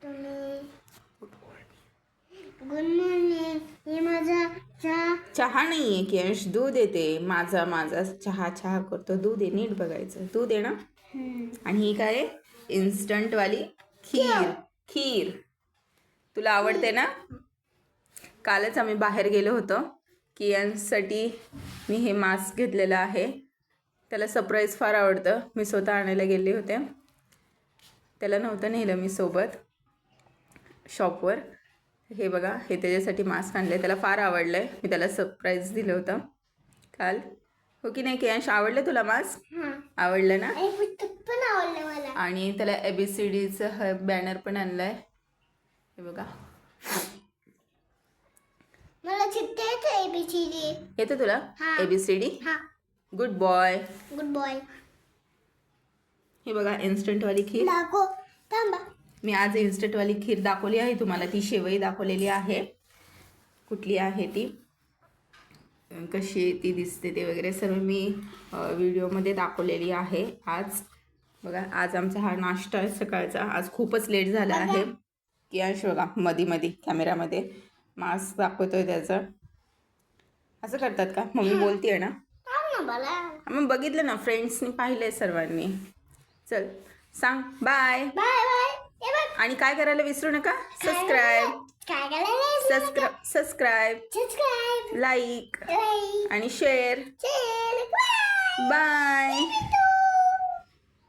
तुम्ही good morning. हे माझा चहा. चहा नाहीये कियांश, दूध येते. माझा माझा चहा चहा करतो. दूध आहे, नीट बघायचं. दूध आहे ना. आणि ही काय इन्स्टंट वाली खीर. खीर तुला आवडते ना. कालच आम्ही बाहेर गेलो होतो. कियांसाठी मी हे मास्क घेतलेलं आहे. त्याला सरप्राईज फार आवडतं. मी स्वतः आणायला गेले होते. त्याला नव्हतं नेलं मी सोबत शॉपवर. हे बघा, हे त्याच्यासाठी मास्क आणलं आहे. त्याला फार आवडलं आहे. मी त्याला सरप्राईज दिलं होतं काल. हो की नाही कियांश, आवडलं तुला मास्क. आवडलं ना. पण आवडलं मला. आणि त्याला ABCDचं बॅनर पण आणलं आहे. हे बघा, मला चिठ्ठी येते ABCD. येतं तुला ABCD. हा. Good boy. Good boy. हे बघा इन्स्टंटवाली खीर. दाखव. थांबा. मी आज इन्स्टंटवाली खीर दाखवली आहे तुम्हाला. ती शेवई दाखवलेली आहे. कुठली आहे ती, कशी ती दिसते ते वगैरे सर्व मी व्हिडिओमध्ये दाखवलेली आहे. आज बघा, आज आमचा हा नाश्ता आहे सकाळचा. आज खूपच लेट झाला आहे. कियांश बघा मध्ये कॅमेरामध्ये मास्क दाखवतोय त्याचं. असं करतात का. मम्मी बोलतीये ना. मग बघितलं ना, फ्रेंड्सनी पाहिलंय सर्वांनी. चल सांग बाय. Bye bye. आणि काय करायला विसरू नका. सबस्क्राईब लाईक आणि शेअर. बाय.